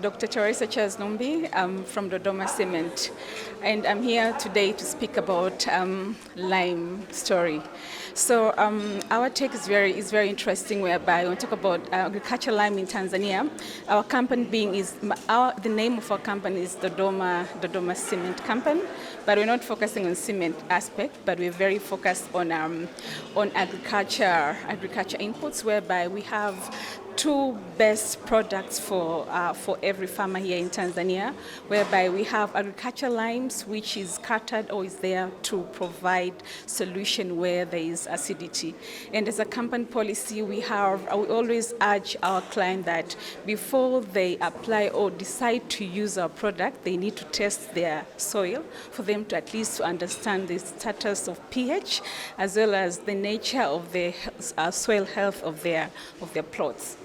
Dr. Theresia Numbi. I'm from Dodoma Cement, and I'm here today to speak about lime story. So our take is very interesting, whereby we talk about agricultural lime in Tanzania. Our company the name of our company is Dodoma Cement Company, but we're not focusing on cement aspect, but we're very focused on agriculture inputs, whereby we have two best products for every farmer here in Tanzania, whereby we have agricultural limes, which is cutted or is there to provide solution where there is acidity. And as a company policy, we always urge our client that before they apply or decide to use our product, they need to test their soil for them to at least understand the status of pH as well as the nature of the soil health of their plots.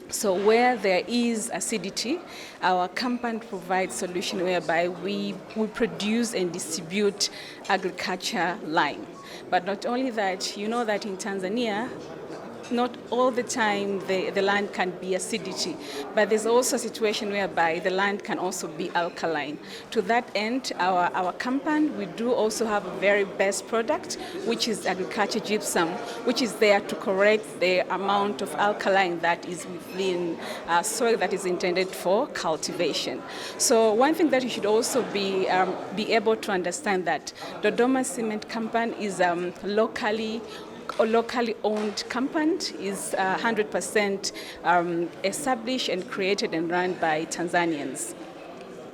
So where there is acidity, our company provides solution whereby we produce and distribute agriculture lime. But not only that, you know that in Tanzania, not all the time the land can be acidity, but there's also a situation whereby the land can also be alkaline. To that end, our company, we do also have a very best product, which is agricultural gypsum, which is there to correct the amount of alkaline that is within soil that is intended for cultivation. So one thing that you should also be able to understand that Dodoma Cement Company is locally owned company, is 100% established and created and run by Tanzanians.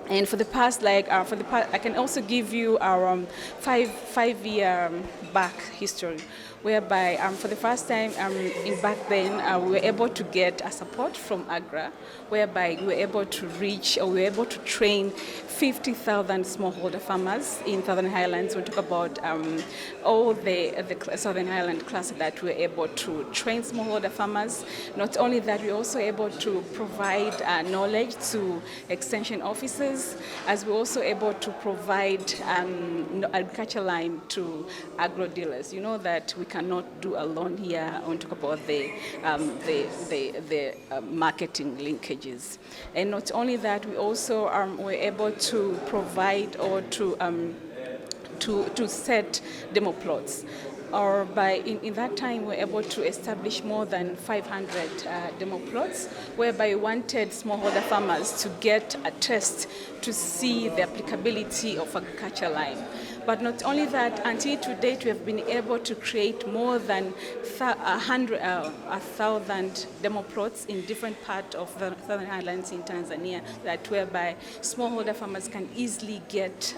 And for the past, I can also give you our five-year back history, whereby for the first time back then we were able to get a support from AGRA, whereby we were able to train 50,000 smallholder farmers in Southern Highlands. We talk about all the Southern Highland cluster that we were able to train smallholder farmers. Not only that, we also able to provide knowledge to extension officers, as we're also able to provide agricultural lime to agro dealers. You know that we cannot do alone here. I want to talk about the marketing linkages. And not only that, we also were able to provide or to set demo plots. Or in that time, we were able to establish more than 500 demo plots, whereby we wanted smallholder farmers to get a test to see the applicability of agricultural lime. But not only that, until to date, we have been able to create more than 1,000 demo plots in different parts of the Southern Highlands in Tanzania, whereby smallholder farmers can easily get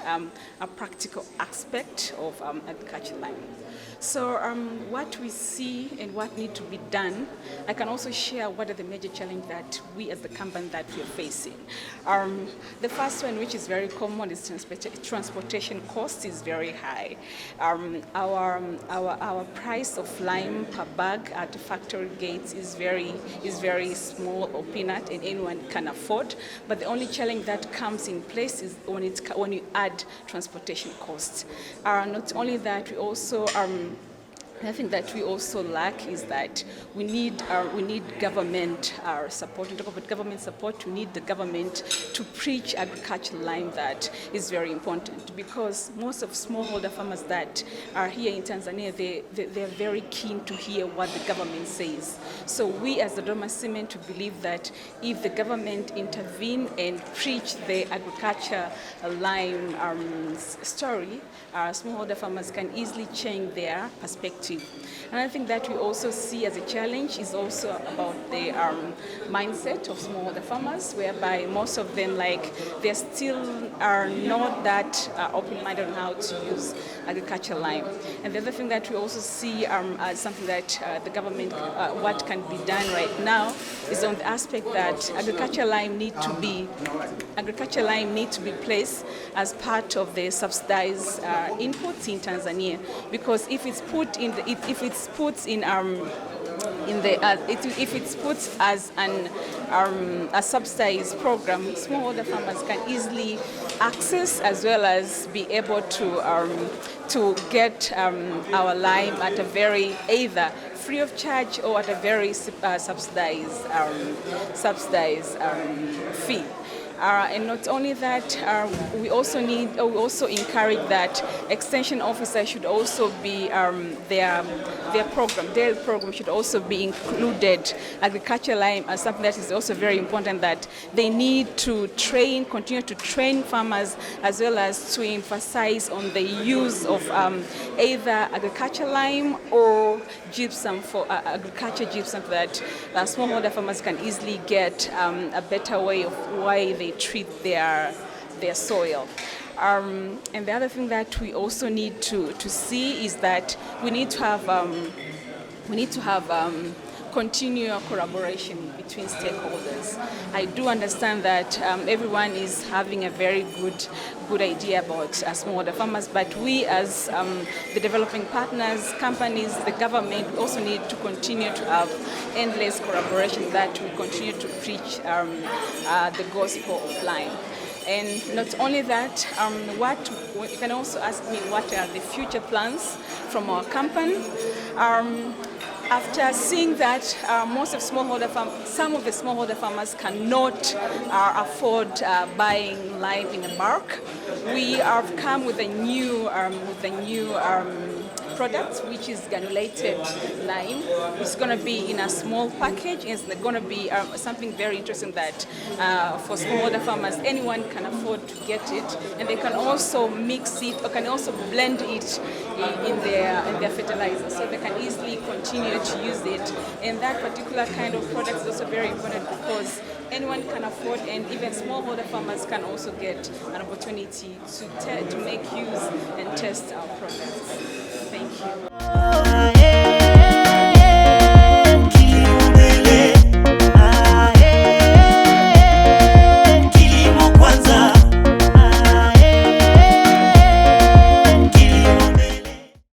a practical aspect of agricultural lime. So what we see and what needs to be done, I can also share what are the major challenges that we as the company that we are facing. The first one, which is very common, is transportation cost is very high. Our price of lime per bag at the factory gates is very small or peanut, and anyone can afford. But the only challenge that comes in place is when you add transportation costs. Not only that, we also I think that we also lack is that we need government support. To talk about government support, we need the government to preach agricultural lime. That is very important, because most of smallholder farmers that are here in Tanzania, they're very keen to hear what the government says. So we as the Dodoma Cement believe that if the government intervene and preach the agriculture lime story, smallholder farmers can easily change their perspective. Another thing that we also see as a challenge is also about the mindset of smallholder farmers, whereby most of them, they still are not that open-minded on how to use agricultural lime. And the other thing that we also see as something that the government, what can be done right now, is on the aspect that agricultural lime need to be placed as part of the subsidized inputs in Tanzania, because if it's put in if it's put as a subsidized program, smallholder farmers can easily access as well as be able to get our lime at a very either free of charge or at a very subsidized fee. And not only that, we also encourage that extension officers should also be their program, their program should also be included. Agricultural lime as something that is also very important, that they need to continue to train farmers as well as to emphasize on the use of either agricultural lime or gypsum for agriculture gypsum, so that smallholder farmers can easily get a better way of why they treat their soil. And the other thing that we also need to see is that we need to have continual collaboration between stakeholders. I do understand that everyone is having a very good idea about smallholder farmers, but we as the developing partners, companies, the government, we also need to continue to have endless collaboration, that we continue to preach the gospel of lime. And not only that, you can also ask me what are the future plans from our company. After seeing that some of the smallholder farmers cannot afford buying lime in a bulk, we have come with a new product, which is granulated lime. It's going to be in a small package. It's going to be something very interesting that for smallholder farmers, anyone can afford to get it, and they can also mix it or can also blend it in their fertilizer, so they can easily continue to use it. And that particular kind of product is also very important because anyone can afford, and even smallholder farmers can also get an opportunity to make use and test our products. Thank you.